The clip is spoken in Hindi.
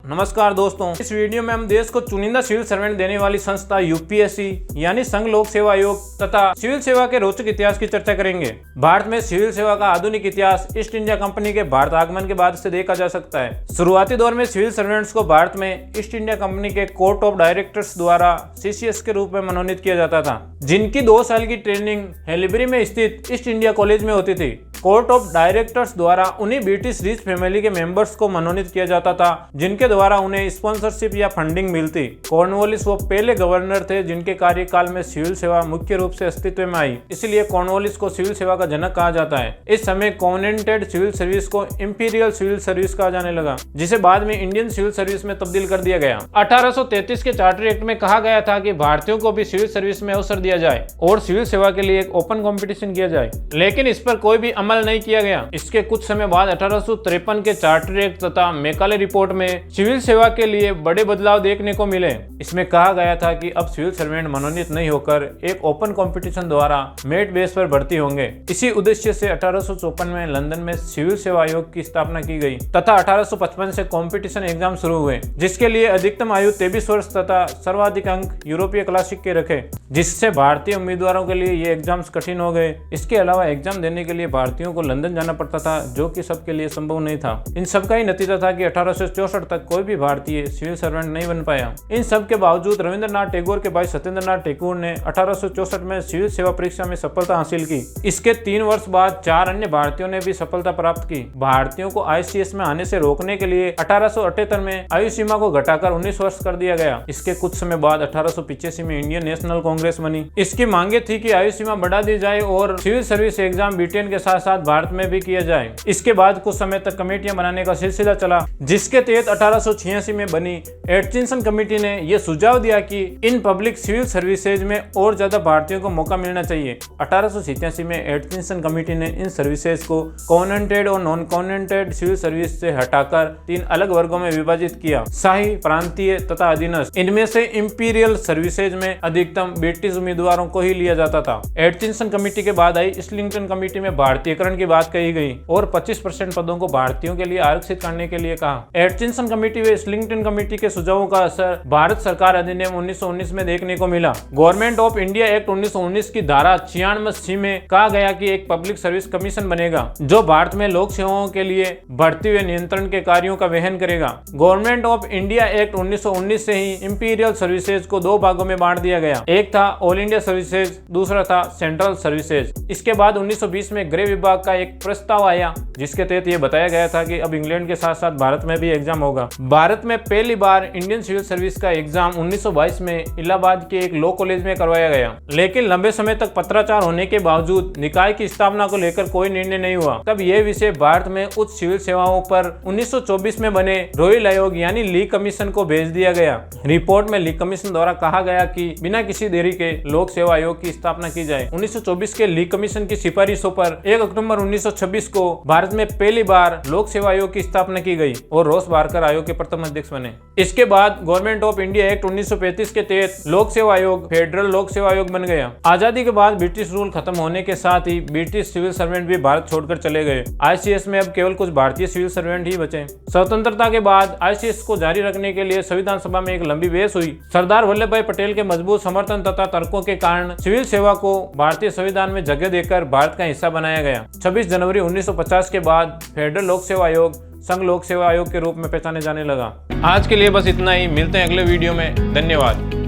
नमस्कार दोस्तों, इस वीडियो में हम देश को चुनिंदा सिविल सर्वेंट देने वाली संस्था यूपीएससी यानी संघ लोक सेवा आयोग तथा सिविल सेवा के रोचक इतिहास की चर्चा करेंगे। भारत में सिविल सेवा का आधुनिक इतिहास ईस्ट इंडिया कंपनी के भारत आगमन के बाद से देखा जा सकता है। शुरुआती दौर में सिविल सर्वेंट्स को भारत में ईस्ट इंडिया कंपनी के कोर्ट ऑफ डायरेक्टर्स द्वारा सीसीएस के रूप में मनोनीत किया जाता था, जिनकी 2 साल की ट्रेनिंग हेलिबरी में स्थित ईस्ट इंडिया कॉलेज में होती थी। कोर्ट ऑफ डायरेक्टर्स द्वारा उन्हीं ब्रिटिश रिच फैमिली के मेंबर्स को मनोनीत किया जाता था, जिनके द्वारा उन्हें स्पॉन्सरशिप या फंडिंग मिलती। कॉर्नवालिस वो पहले गवर्नर थे जिनके कार्यकाल में सिविल सेवा मुख्य रूप से अस्तित्व में आई, इसलिए कॉर्नवालिस को सिविल सेवा का जनक कहा जाता है। इस समय कॉन्टिनेंटल सिविल सर्विस को इंपीरियल सिविल सर्विस कहा जाने लगा, जिसे बाद में इंडियन सिविल सर्विस में तब्दील कर दिया गया। 1833 के चार्टर एक्ट में कहा गया था कि भारतीयों को भी सिविल सर्विस में अवसर दिया जाए और सिविल सेवा के लिए एक ओपन कॉम्पिटिशन किया जाए, लेकिन इस पर कोई भी अमल नहीं किया गया। इसके कुछ समय बाद 1853 के चार्टर एक्ट तथा मैकाले रिपोर्ट में सिविल सेवा के लिए बड़े बदलाव देखने को मिले। इसमें कहा गया था कि अब सिविल सर्वेंट मनोनीत नहीं होकर एक ओपन कंपटीशन द्वारा मेरिट बेस पर भर्ती होंगे। इसी उद्देश्य से 1854 में लंदन में सिविल सेवा आयोग की स्थापना की गई तथा 1855 से कंपटीशन एग्जाम शुरू हुए, जिसके लिए अधिकतम आयु 23 वर्ष तथा सर्वाधिक अंक यूरोपीय क्लासिक के रखे, जिससे भारतीय उम्मीदवारों के लिए ये एग्जाम्स कठिन हो गए। इसके अलावा एग्जाम देने के लिए भारतीयों को लंदन जाना पड़ता था, जो कि सबके लिए संभव नहीं था। इन सब का ही नतीजा था कि 1864 तक कोई भी भारतीय सिविल सर्वेंट नहीं बन पाया। इन सब के बावजूद रविंद्रनाथ टैगोर के भाई सत्येंद्रनाथ टैगोर ने 1864 में सिविल सेवा परीक्षा में सफलता हासिल की। इसके 3 वर्ष बाद 4 अन्य भारतीयों ने भी सफलता प्राप्त की। भारतीयों को आईसीएस में आने से रोकने के लिए 1878 में आयु सीमा को घटाकर 19 वर्ष कर दिया गया। इसके कुछ समय बाद 1885 में इंडियन नेशनल कांग्रेस बनी। इसकी मांगे थी कि आयु सीमा बढ़ा दी जाए और सिविल सर्विस एग्जाम ब्रिटेन के साथ साथ भारत में भी किया जाए। इसके बाद कुछ समय तक कमेटियां बनाने का सिलसिला चला, जिसके तहत 1886 में बनी एटकिंसन कमेटी ने यह सुझाव दिया कि इन पब्लिक सिविल सर्विसेज में और ज्यादा भारतीयों को मौका मिलना चाहिए। 1887 में एटकिंसन कमेटी ने इन सर्विसेज को कॉन्टिनेंटल और नॉन कॉन्टिनेंटल सिविल सर्विस से हटाकर 3 अलग वर्गों में विभाजित किया: शाही, प्रांतीय तथा अधीनस्थ। इनमें से इंपीरियल सर्विसेज में अधिकतम ब्रिटिश उम्मीदवारों को ही लिया जाता था। एटकिंसन कमेटी के बाद आई इस्लिंगटन कमेटी में भारतीयकरण की बात कही गई और 25% पदों को भारतीयों के लिए आरक्षित करने के लिए कहा। एटकिंसन कमेटी व इस्लिंगटन कमेटी के सुझावों का असर भारत सरकार अधिनियम 1919 में देखने को मिला। गवर्नमेंट ऑफ इंडिया एक्ट 1919 की धारा 96C में कहा गया कि एक पब्लिक सर्विस कमीशन बनेगा, जो भारत में लोक सेवाओं के लिए बढ़ती हुए नियंत्रण के कार्यों का वहन करेगा। गवर्नमेंट ऑफ इंडिया एक्ट 1919 से ही इंपीरियल सर्विसेज को 2 भागों में बांट दिया गया। एक था ऑल इंडिया सर्विसेज, दूसरा था सेंट्रल सर्विसेज। इसके बाद 1920 में गृह विभाग का एक प्रस्ताव आया, जिसके तहत यह बताया गया था कि अब इंग्लैंड के साथ साथ भारत में भी एग्जाम होगा। भारत में पहली बार इंडियन सिविल सर्विस का एग्जाम 1922 में इलाहाबाद के एक लॉ कॉलेज में करवाया गया, लेकिन लंबे समय तक पत्राचार होने के बावजूद निकाय की स्थापना को लेकर कोई निर्णय नहीं हुआ। तब यह विषय भारत में उच्च सिविल सेवाओं पर 1924 में बने रॉयल आयोग यानी ली कमीशन को भेज दिया गया। रिपोर्ट में ली कमीशन द्वारा कहा गया कि बिना किसी देरी के लोक सेवा आयोग की स्थापना की जाए। 1924 के ली कमीशन की सिफारिशों पर 1 अक्टूबर 1926 को भारत में पहली बार लोक सेवा आयोग की स्थापना की गई और रोस बारकर आयोग के प्रथम अध्यक्ष बने। इसके बाद गवर्नमेंट ऑफ इंडिया एक्ट 1935 के तहत लोक सेवा आयोग फेडरल लोक सेवा आयोग बन गया। आजादी के बाद ब्रिटिश रूल खत्म होने के साथ ही ब्रिटिश सिविल सर्वेंट भी भारत छोड़कर चले गए। आईसीएस में अब केवल कुछ भारतीय सिविल सर्वेंट ही बचे। स्वतंत्रता के बाद आईसीएस को जारी रखने के लिए संविधान सभा में एक लंबी बहस हुई। सरदार वल्लभ भाई पटेल के मजबूत समर्थन तथा तर्कों के कारण सिविल सेवा को भारतीय संविधान में जगह देकर भारत का हिस्सा बनाया गया। 26 जनवरी 1950 के बाद फेडरल लोक सेवा आयोग संघ लोक सेवा आयोग के रूप में पहचाने जाने लगा। आज के लिए बस इतना ही। मिलते हैं अगले वीडियो में। धन्यवाद।